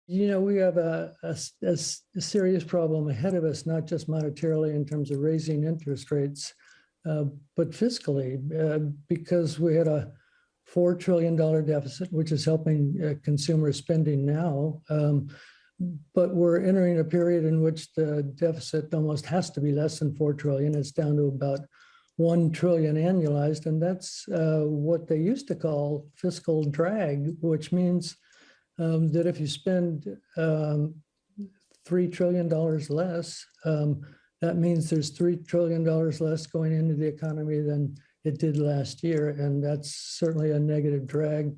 We have a serious problem ahead of us, not just monetarily in terms of raising interest rates, but fiscally, because we had a $4 trillion deficit, which is helping consumer spending now. But we're entering a period in which the deficit almost has to be less than 4 trillion. It's down to about 1 trillion annualized. And that's what they used to call fiscal drag, which means that if you spend $3 trillion less, that means there's $3 trillion less going into the economy than it did last year. And that's certainly a negative drag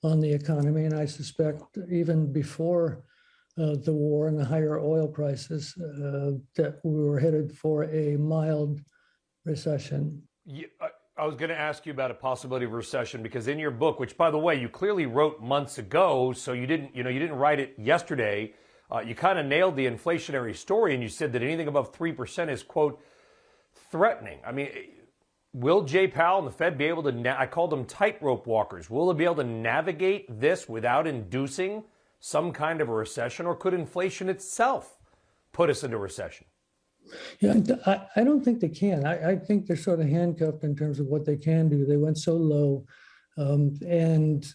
on the economy. And I suspect even before the war and the higher oil prices, that we were headed for a mild recession. I was going to ask you about a possibility of recession, because in your book, which by the way you clearly wrote months ago, so you didn't write it yesterday, you kind of nailed the inflationary story, and you said that anything above 3% is, quote, threatening. I mean, will Jay Powell and the Fed be able to, I called them tightrope walkers, will they be able to navigate this without inducing some kind of a recession, or could inflation itself put us into recession? Yeah, I don't think they can. I think they're sort of handcuffed in terms of what they can do. They went so low, and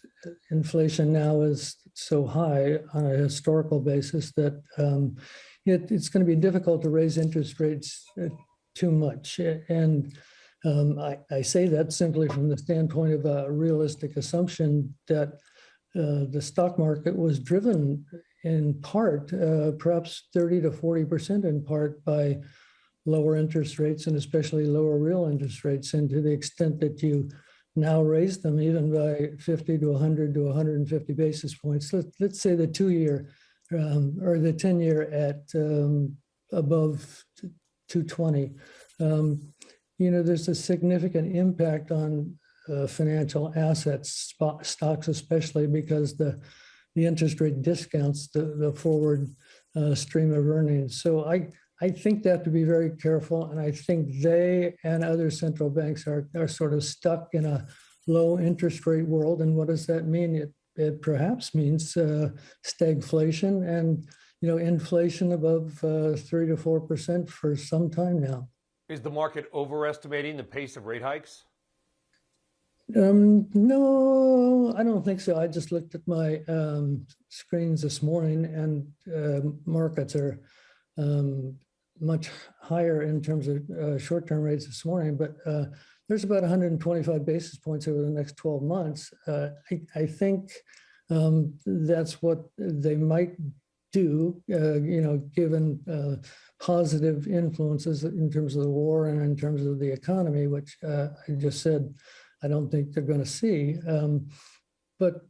inflation now is so high on a historical basis that it's going to be difficult to raise interest rates too much. And I say that simply from the standpoint of a realistic assumption that the stock market was driven in part, perhaps 30 to 40% in part, by lower interest rates, and especially lower real interest rates. And to the extent that you now raise them even by 50 to 100 to 150 basis points, let's say the 2-year or the 10-year at above 220, there's a significant impact on financial assets, stocks especially, because the interest rate discounts the forward stream of earnings. So I think they have to be very careful, and I think they and other central banks are sort of stuck in a low interest rate world. And what does that mean? It perhaps means stagflation and inflation above 3 to 4% for some time now. Is the market overestimating the pace of rate hikes? No, I don't think so. I just looked at my screens this morning, and markets are much higher in terms of short-term rates this morning, but there's about 125 basis points over the next 12 months. I think that's what they might do, given positive influences in terms of the war and in terms of the economy, which I just said I don't think they're going to see. But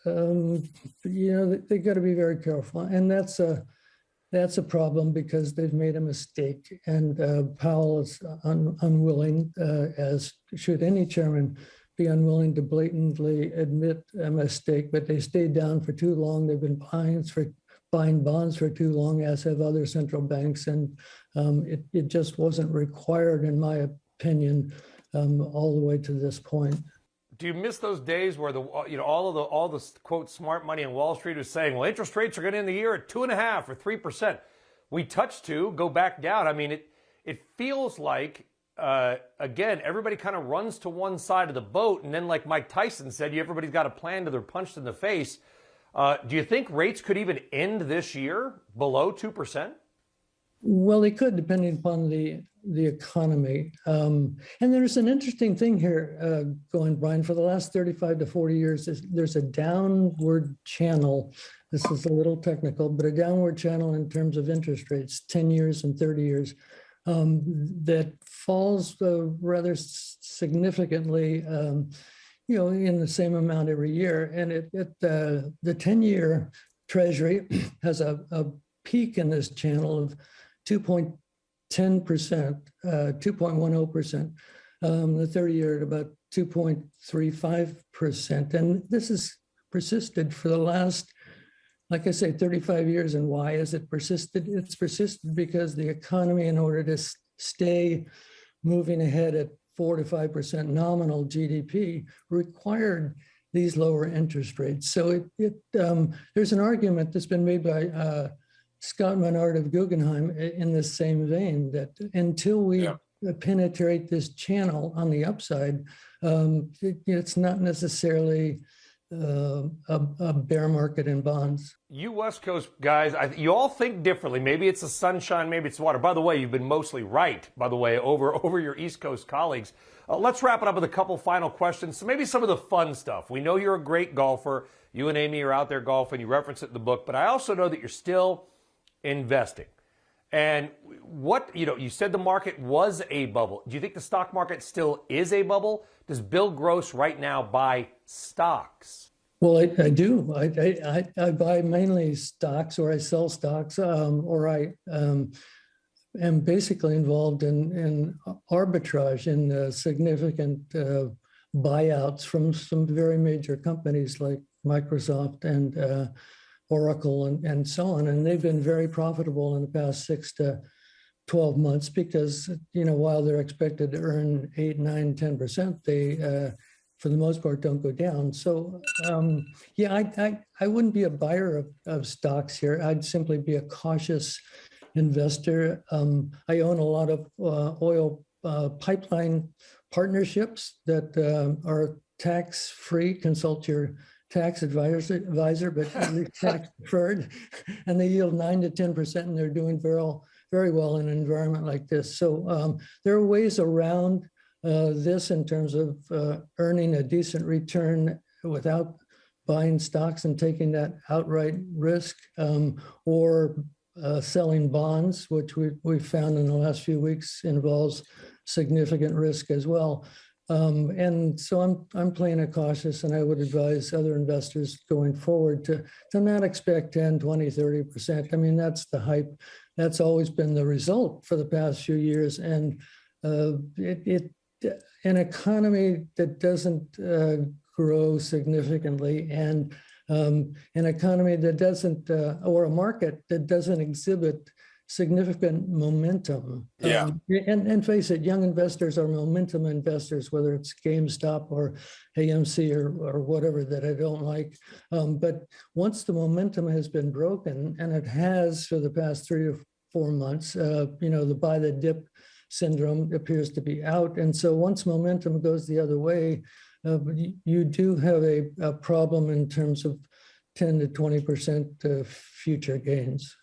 they got to be very careful, and that's a problem because they've made a mistake, and Powell is unwilling, as should any chairman be unwilling to blatantly admit a mistake. But they stayed down for too long. They've been buying bonds for too long, as have other central banks, and it just wasn't required, in my opinion, all the way to this point. Do you miss those days where all the quote smart money on Wall Street was saying, well, interest rates are going to end the year at 2.5% or 3%? We touch 2, go back down. I mean, it feels like again, everybody kind of runs to one side of the boat, and then, like Mike Tyson said, everybody's got a plan till they're punched in the face. Do you think rates could even end this year below 2%? Well, they could, depending upon the economy. And there's an interesting thing here going, Brian. For the last 35 to 40 years, there's a downward channel. This is a little technical, but a downward channel in terms of interest rates, 10 years and 30 years, that falls rather significantly, in the same amount every year. And the 10-year Treasury has a peak in this channel of 2.10%, 2.10%. The 30-year at about 2.35%. And this has persisted for the last, like I say, 35 years. And why has it persisted? It's persisted because the economy, in order to stay moving ahead at 4 to 5% nominal GDP, required these lower interest rates. So there's an argument that's been made by Scott Menard of Guggenheim in the same vein, that until we penetrate this channel on the upside, it's not necessarily a bear market in bonds. You West Coast guys, you all think differently. Maybe it's the sunshine, maybe it's the water. By the way, you've been mostly right, by the way, over your East Coast colleagues. Let's wrap it up with a couple final questions. So maybe some of the fun stuff. We know you're a great golfer. You and Amy are out there golfing. You reference it in the book. But I also know that you're still investing. And you said the market was a bubble. Do you think the stock market still is a bubble? Does Bill Gross right now buy stocks? Well, I do. I buy mainly stocks, or I sell stocks, or I am basically involved in arbitrage, in significant buyouts from some very major companies like Microsoft and Oracle and so on. And they've been very profitable in the past 6 to 12 months because, while they're expected to earn 8, 9, 10%, they, for the most part, don't go down. So, I wouldn't be a buyer of stocks here. I'd simply be a cautious investor. I own a lot of oil pipeline partnerships that are tax-free. Consult your tax advisor, but at least tax deferred, and they yield 9 to 10%, and they're doing very well in an environment like this. So there are ways around this in terms of earning a decent return without buying stocks and taking that outright risk, or selling bonds, which we've found in the last few weeks involves significant risk as well. And so I'm playing it cautious, and I would advise other investors going forward to not expect 10, 20, 30%. I mean, that's the hype. That's always been the result for the past few years. And an economy that doesn't grow significantly, and an economy that doesn't, or a market that doesn't exhibit significant momentum. And face it, young investors are momentum investors, whether it's GameStop or AMC or whatever that I don't like. But once the momentum has been broken, and it has for the past 3 or 4 months, the buy the dip syndrome appears to be out. And so once momentum goes the other way, you do have a problem in terms of 10 to 20% future gains.